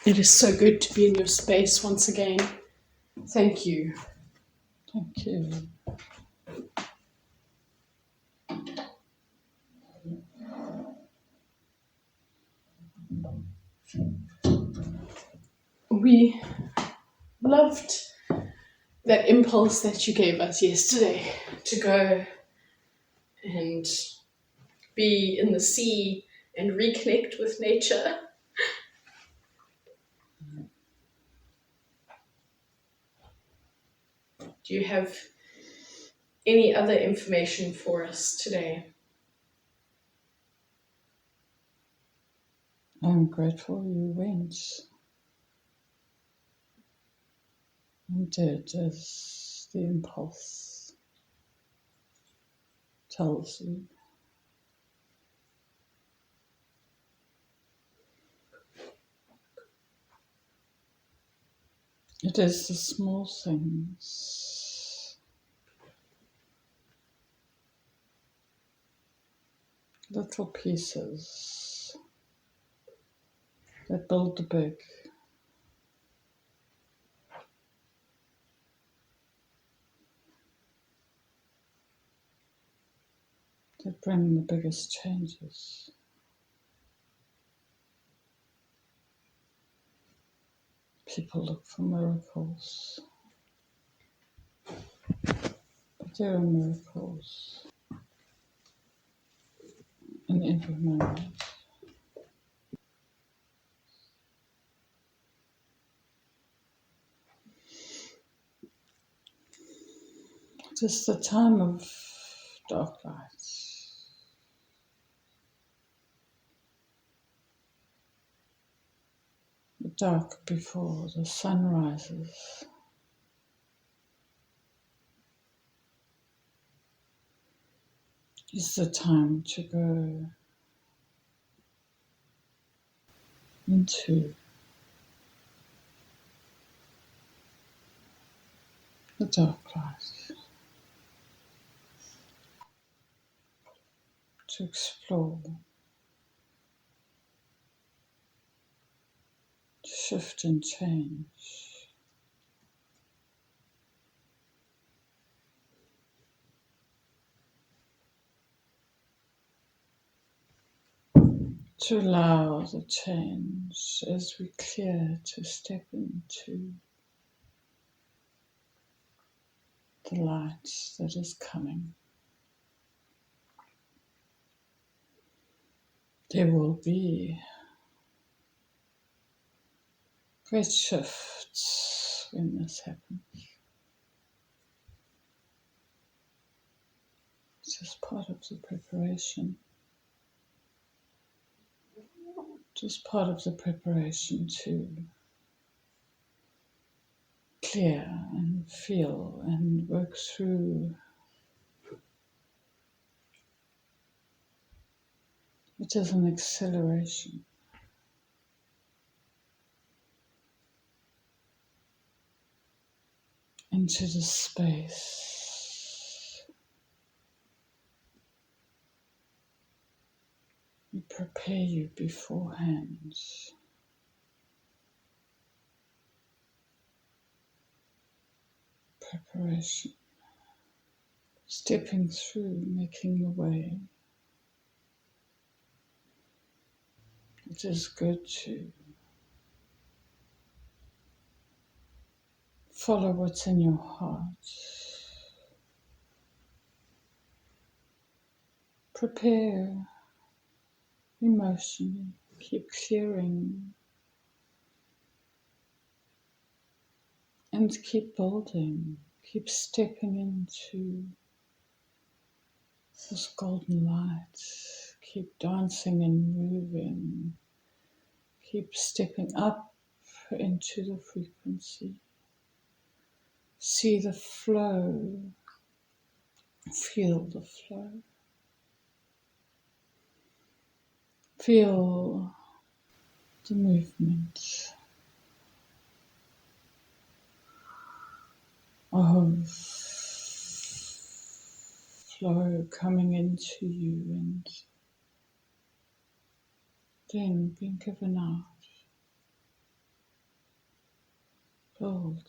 It is so good to be in your space once again. Thank you. Thank you. We loved that impulse that you gave us yesterday to go and be in the sea and reconnect with nature. Do you have any other information for us today? I'm grateful you went and did as the impulse tells you. It is the small things, little pieces that build the big. That bring the biggest changes. People look for miracles, but there are miracles in every moment. It is the time of dark lights. The dark before the sun rises. Is the time to go into the dark light, to explore, to shift and change, to allow the change as we clear to step into the light that is coming. There will be great shifts when this happens. It's just part of the preparation. Just part of the preparation to clear and feel and work through. It is an acceleration. Into the space. We prepare you beforehand. Preparation. Stepping through, making the way. It is good to follow what's in your heart. Prepare emotionally. Keep clearing and keep building. Keep stepping into this golden light. Keep dancing and moving. Keep stepping up into the frequency. See the flow. Feel the flow. Feel the movement of flow coming into you and then being given out. Build.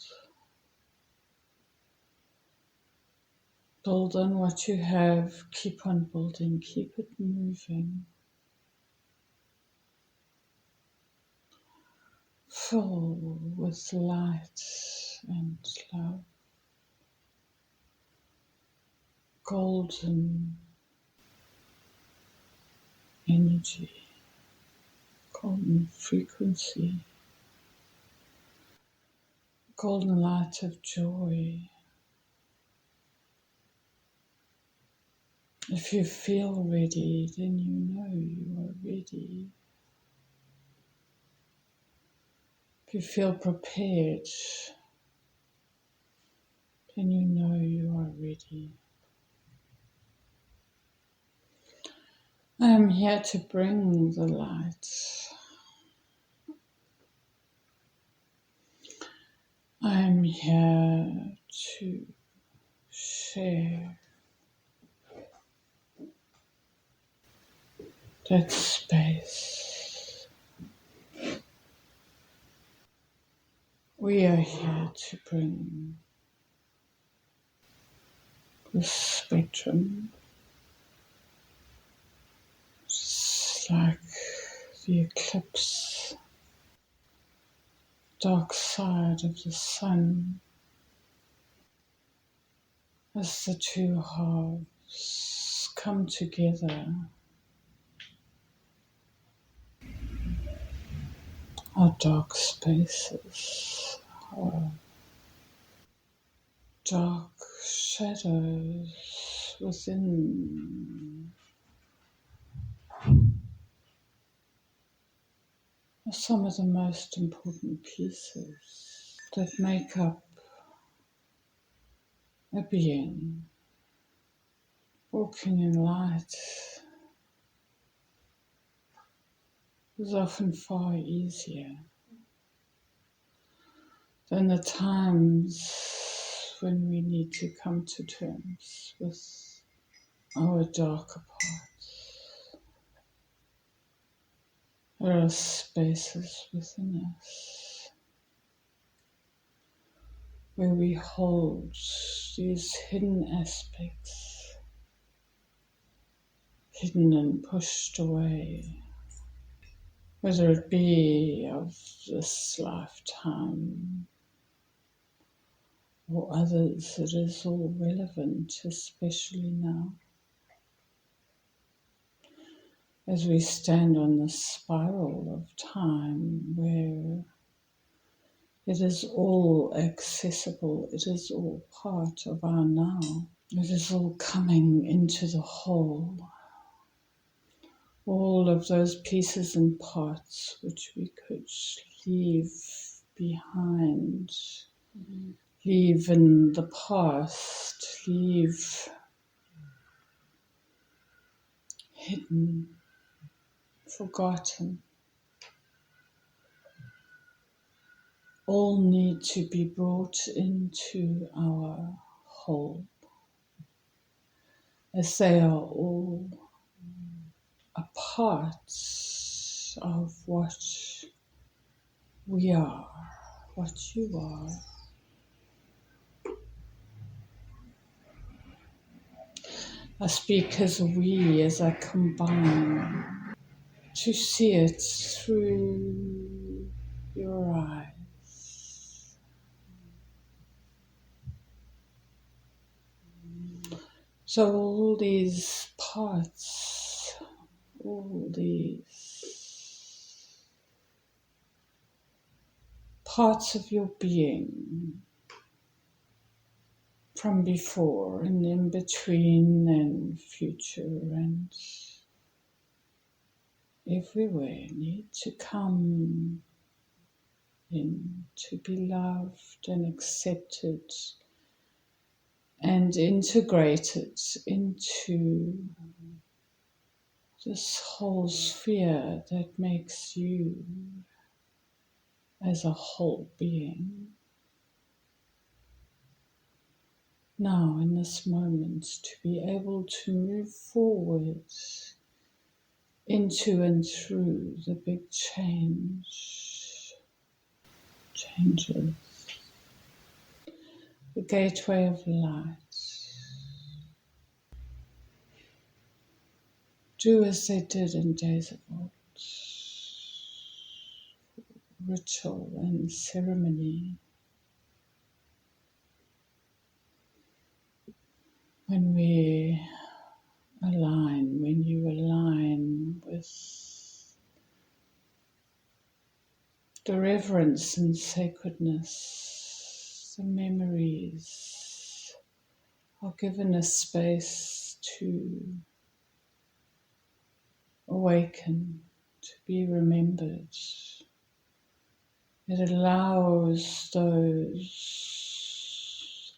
Build on what you have. Keep on building. Keep it moving. Fill with light and love. Golden energy. Golden frequency. Golden light of joy. If you feel ready, then you know you are ready. If you feel prepared, then you know you are ready. I am here to bring the light. I am here to share that space. We are here to bring the spectrum, just like the eclipse, dark side of the sun, as the two halves come together. Our dark spaces, our dark shadows within are some of the most important pieces that make up a being. Walking in light is often far easier than the times when we need to come to terms with our darker parts. There are spaces within us where we hold these hidden aspects, hidden and pushed away, whether it be of this lifetime or others. It is all relevant, especially now, as we stand on this spiral of time where it is all accessible, it is all part of our now, it is all coming into the whole. All of those pieces and parts which we could leave behind, leave in the past, leave hidden, forgotten, all need to be brought into our whole, as they are all a part of what we are, what you are. I speak as a we, as I combine, to see it through your eyes. So all these parts, all these parts of your being, from before and in between and future and everywhere, need to come in to be loved and accepted and integrated into this whole sphere that makes you as a whole being. Now, in this moment, to be able to move forward into and through the big changes. the gateway of light. Do as they did in days of old, ritual and ceremony. When you align with the reverence and sacredness, the memories are given a space to awaken, to be remembered. It allows those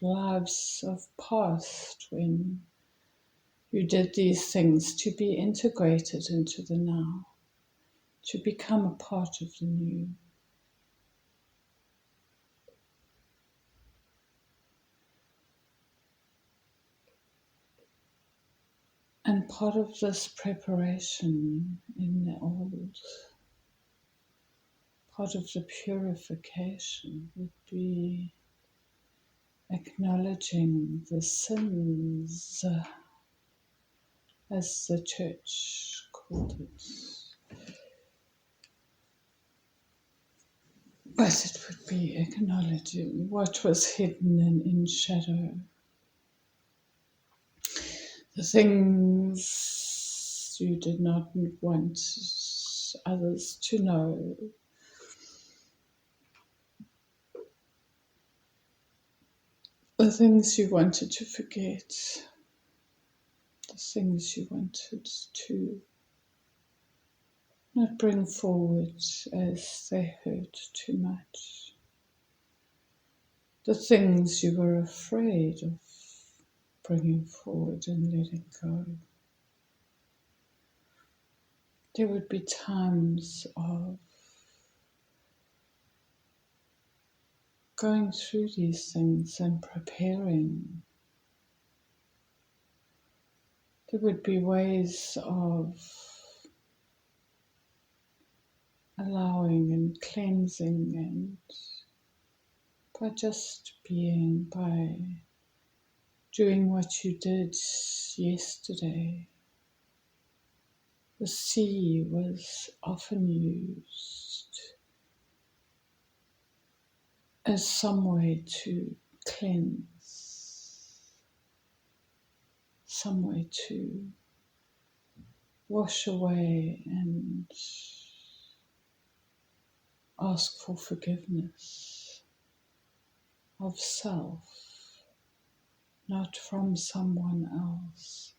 lives of past when you did these things to be integrated into the now, to become a part of the new. And part of this preparation in the old, part of the purification would be acknowledging the sins, as the church called it. But it would be acknowledging what was hidden and in shadow. The things you did not want others to know. The things you wanted to forget. The things you wanted to not bring forward as they hurt too much. The things you were afraid of bringing forward and letting go. There would be times of going through these things and preparing. There would be ways of allowing and cleansing, and by just being, by doing what you did yesterday. The sea was often used as some way to cleanse, some way to wash away and ask for forgiveness of self, not from someone else.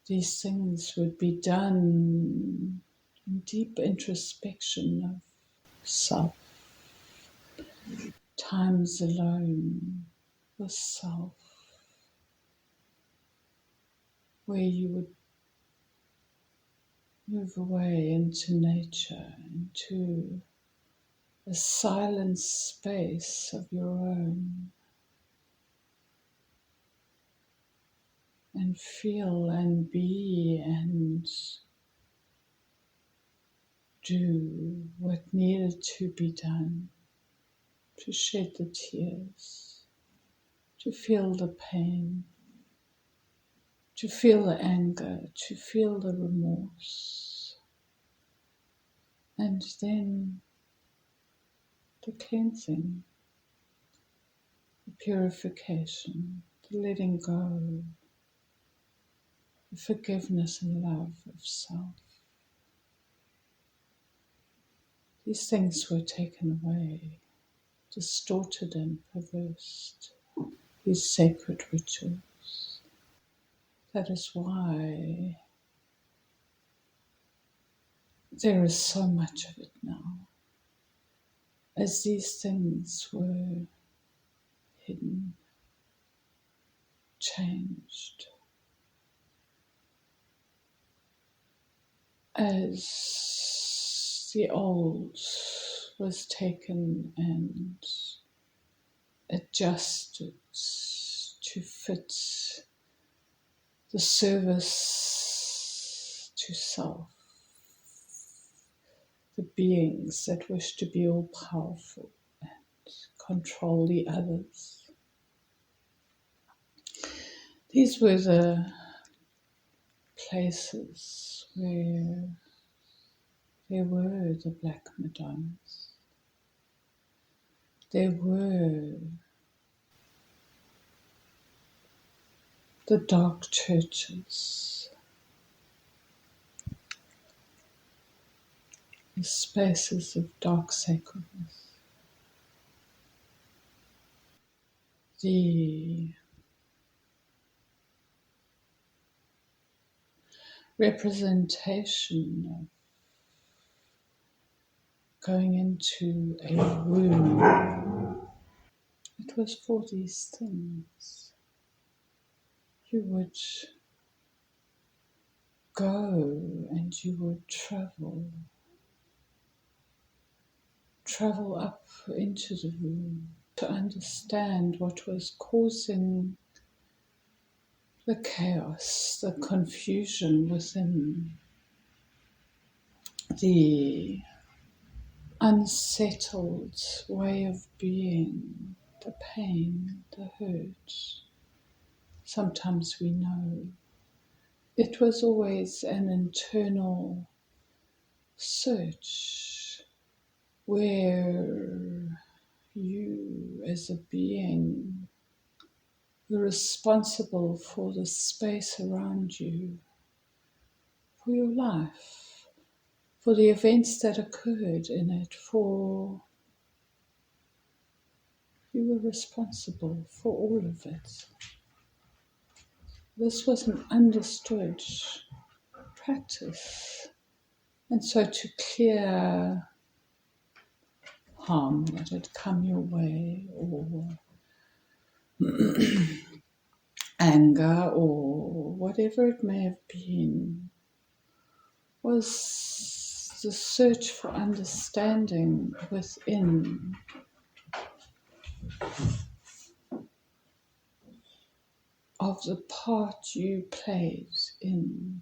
These things would be done in deep introspection of self, times alone with self, where you would move away into nature, into a silent space of your own, and feel and be and do what needed to be done, to shed the tears, to feel the pain, to feel the anger, to feel the remorse, and then the cleansing, the purification, the letting go, the forgiveness and love of self. These things were taken away, distorted and perversed, these sacred rituals. That is why there is so much of it now, as these things were hidden, changed, as the old was taken and adjusted to fit the service to self, the beings that wish to be all powerful and control the others. These were the places where there were the Black Madonnas. There were the dark churches, the spaces of dark sacredness, the representation of going into a room. It was for these things. You would go and you would travel up into the room to understand what was causing the chaos, the confusion within, the unsettled way of being, the pain, the hurt. Sometimes we know it was always an internal search where you as a being were responsible for the space around you, for your life, for the events that occurred in it, you were responsible for all of it. This was an understood practice. And so to clear harm that had come your way, or anger, or whatever it may have been, was the search for understanding within of the part you played in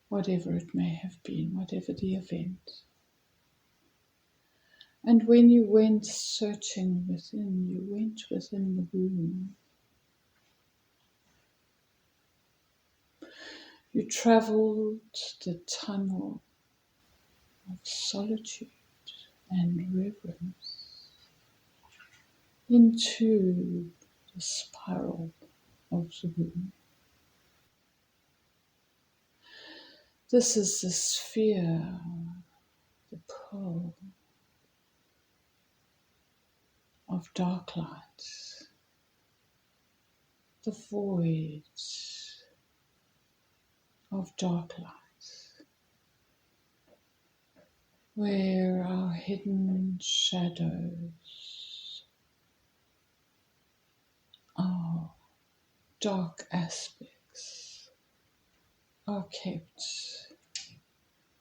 whatever it may have been, whatever the event. And when you went searching within, you went within the room. You travelled the tunnel of solitude and reverence into the spiral of the room. This is the sphere, the pearl of dark light, the void of dark light, where our hidden shadows, our dark aspects are kept,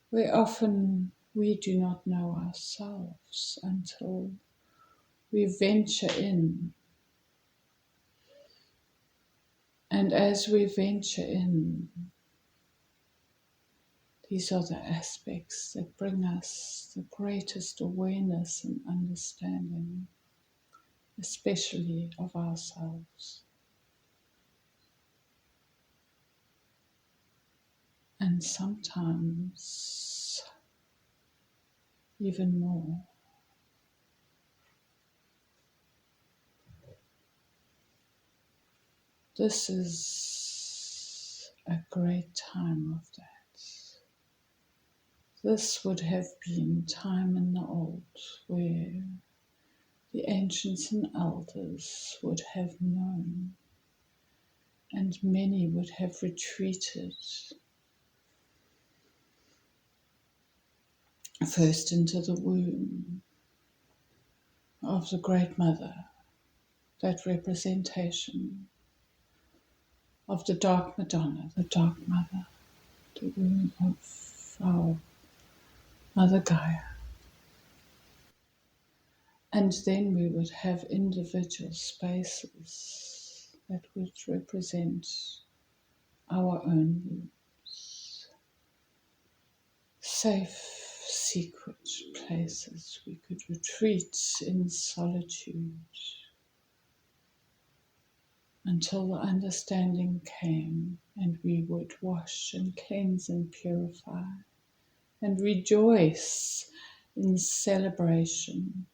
where often we do not know ourselves until we venture in. And as we venture in, these are the aspects that bring us the greatest awareness and understanding, especially of ourselves. And sometimes even more. This is a great time of that. This would have been time in the old where the ancients and elders would have known, and many would have retreated first into the womb of the Great Mother, that representation of the Dark Madonna, the Dark Mother, the womb of our Mother Gaia. And then we would have individual spaces that would represent our own wombs, safe secret places we could retreat in solitude until the understanding came and we would wash and cleanse and purify and rejoice in celebration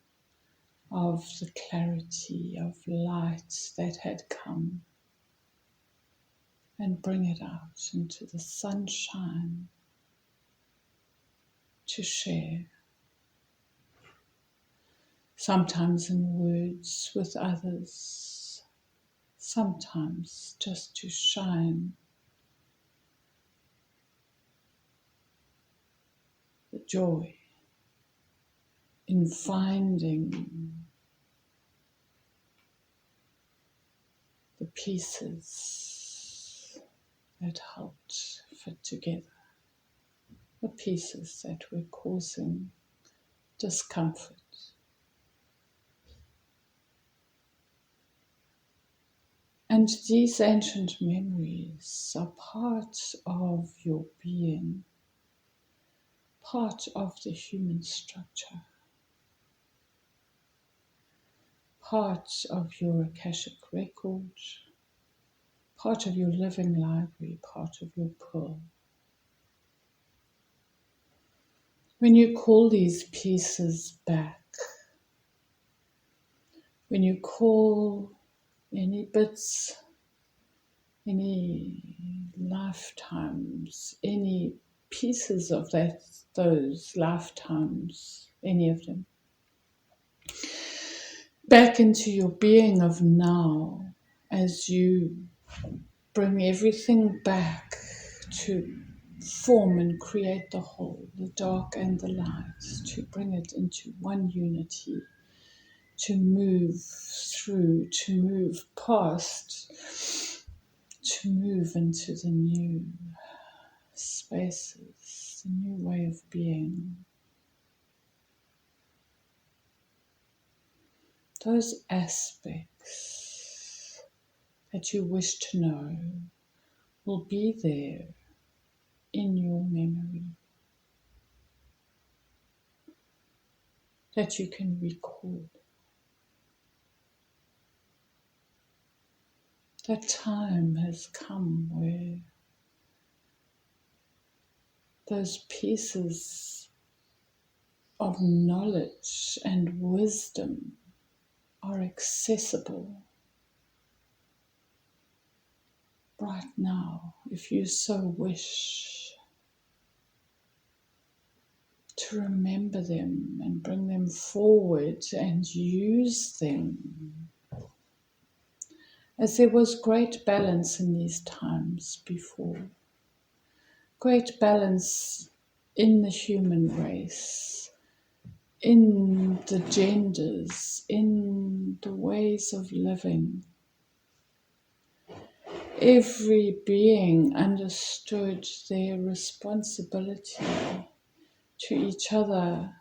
of the clarity of light that had come and bring it out into the sunshine to share, sometimes in words with others, sometimes just to shine the joy in finding the pieces that helped fit together, the pieces that were causing discomfort. And these ancient memories are part of your being, part of the human structure, part of your Akashic record, part of your living library, part of your pearl. When you call these pieces back, when you call any bits, any lifetimes, any pieces of those lifetimes, any of them, back into your being of now, as you bring everything back to form and create the whole, the dark and the light, to bring it into one unity, to move through, to move past, to move into the new spaces, the new way of being. Those aspects that you wish to know will be there in your memory, that you can recall. That time has come where those pieces of knowledge and wisdom are accessible right now, if you so wish, to remember them and bring them forward and use them. As there was great balance in these times before, great balance in the human race, in the genders, in the ways of living. Every being understood their responsibility to each other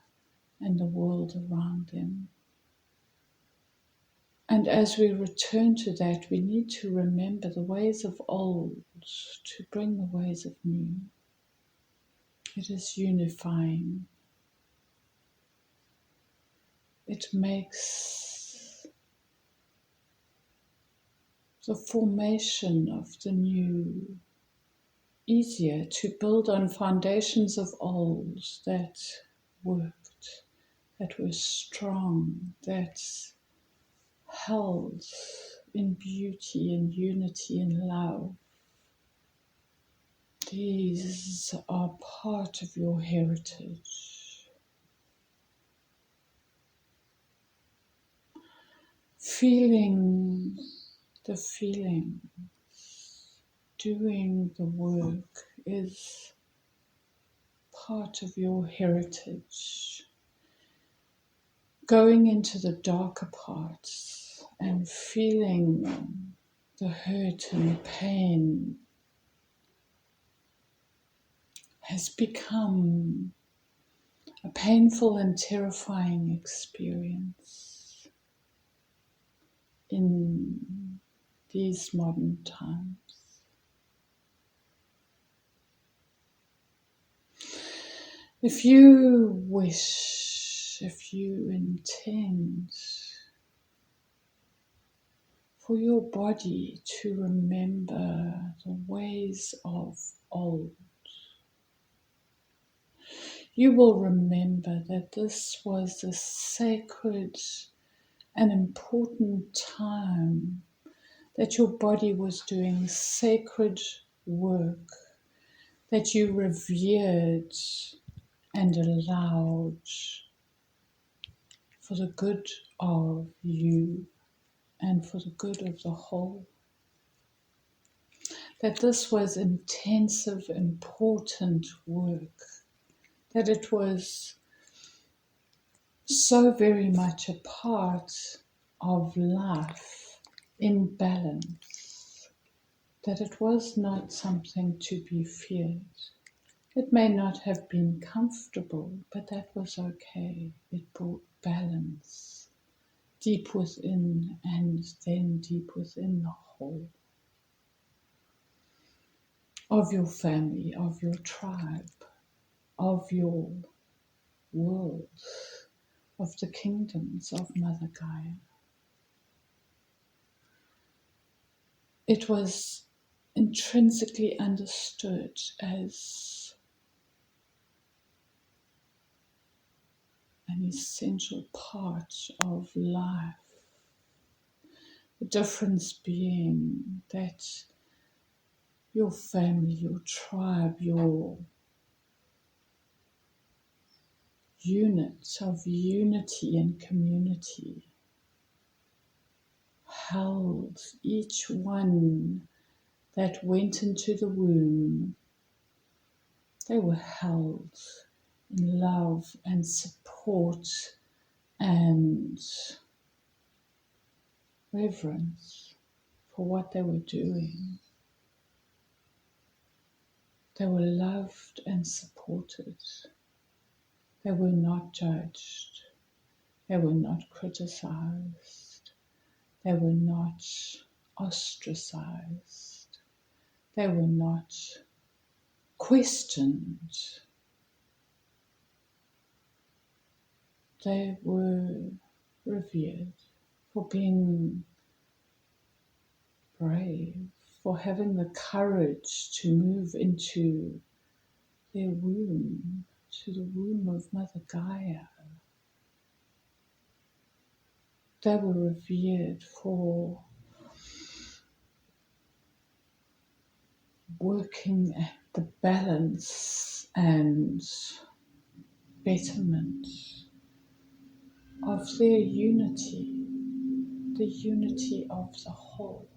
and the world around them. And as we return to that, we need to remember the ways of old to bring the ways of new. It is unifying. It makes the formation of the new easier, to build on foundations of old that worked, that were strong, that held in beauty and unity and love. These are part of your heritage. Feeling the feelings, doing the work is part of your heritage. Going into the darker parts and feeling the hurt and the pain has become a painful and terrifying experience in these modern times. If you wish, if you intend for your body to remember the ways of old, you will remember that this was a sacred and important time, that your body was doing sacred work, that you revered and allowed for the good of you and for the good of the whole. That this was intensive, important work, that it was so very much a part of life in balance, that it was not something to be feared. It may not have been comfortable, but that was okay. It brought balance deep within and then deep within the whole of your family, of your tribe, of your world, of the kingdoms of Mother Gaia. It was intrinsically understood as an essential part of life. The difference being that your family, your tribe, your unit of unity and community held each one that went into the womb. They were held in love and support and reverence for what they were doing. They were loved and supported. They were not judged. They were not criticized. They were not ostracized. They were not questioned. They were revered for being brave, for having the courage to move into their womb, to the womb of Mother Gaia. They were revered for working at the balance and betterment of their unity, the unity of the whole.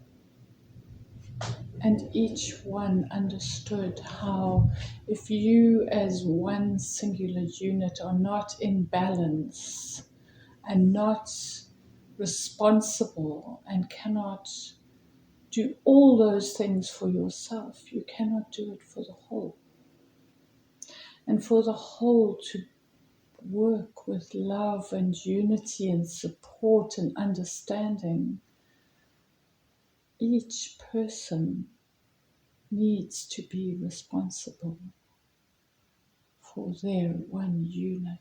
And each one understood how if you as one singular unit are not in balance and not responsible and cannot do all those things for yourself, you cannot do it for the whole. And for the whole to work with love and unity and support and understanding, each person needs to be responsible for their one unit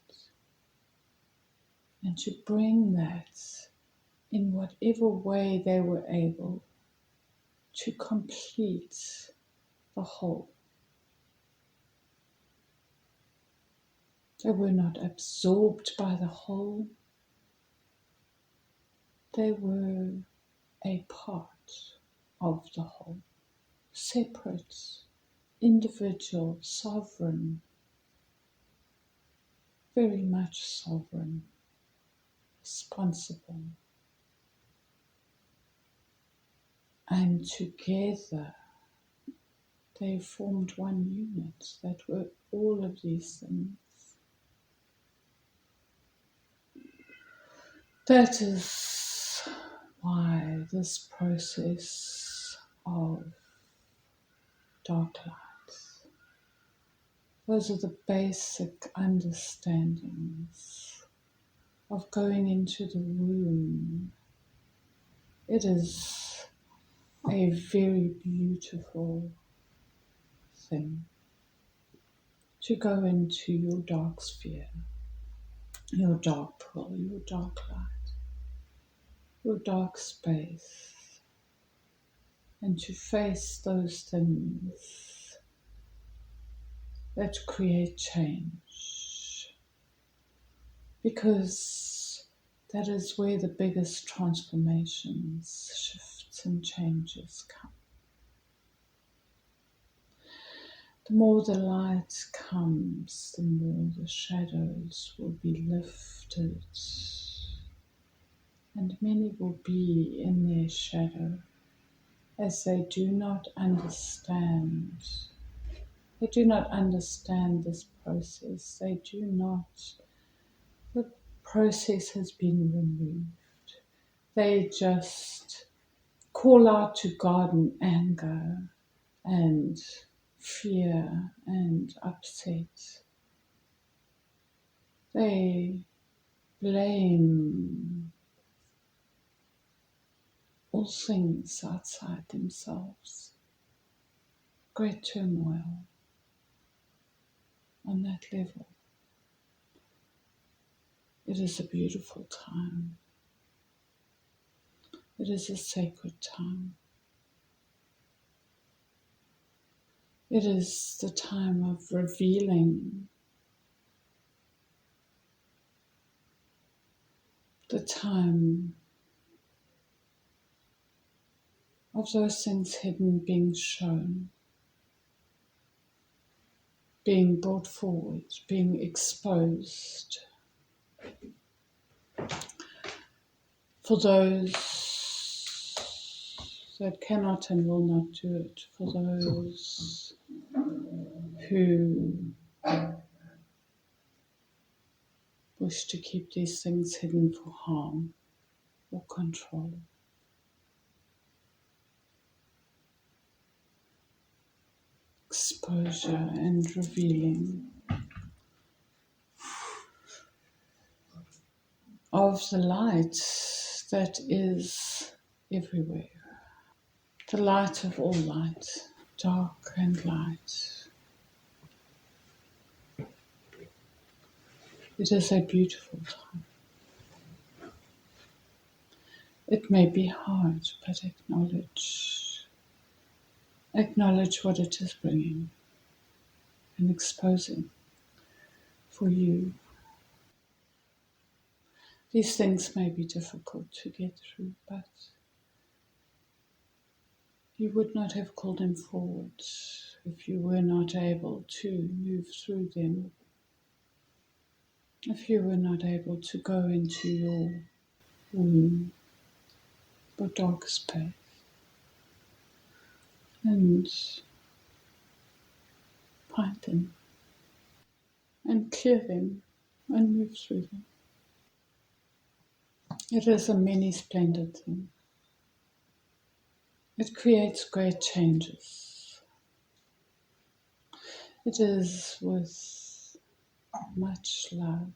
and to bring that in whatever way they were able to complete the whole. They were not absorbed by the whole. They were a part of the whole, separate, individual, sovereign, very much sovereign, responsible. And together they formed one unit that were all of these things. That is why this process of dark lights, those are the basic understandings of going into the womb. It is a very beautiful thing to go into your dark sphere, your dark pool, your dark light, your dark space, and to face those things that create change. Because that is where the biggest transformations, shifts, and changes come. The more the light comes, the more the shadows will be lifted, and many will be in their shadow as they do not understand. They do not understand this process. The process has been removed. They just call out to God in anger and fear and upset. They blame all things outside themselves. Great turmoil on that level. It is a beautiful time. It is a sacred time. It is the time of revealing, the time of those things hidden being shown, being brought forward, being exposed. For those that cannot and will not do it, for those who wish to keep these things hidden for harm or control. Exposure and revealing of the light that is everywhere. The light of all light, dark and light. It is a beautiful time. It may be hard, but acknowledge what it is bringing and exposing for you. These things may be difficult to get through, but you would not have called them forward if you were not able to move through them, if you were not able to go into your womb, your dark space, and find them, and clear them, and move through them. It is a many splendid thing. It creates great changes. It is with much love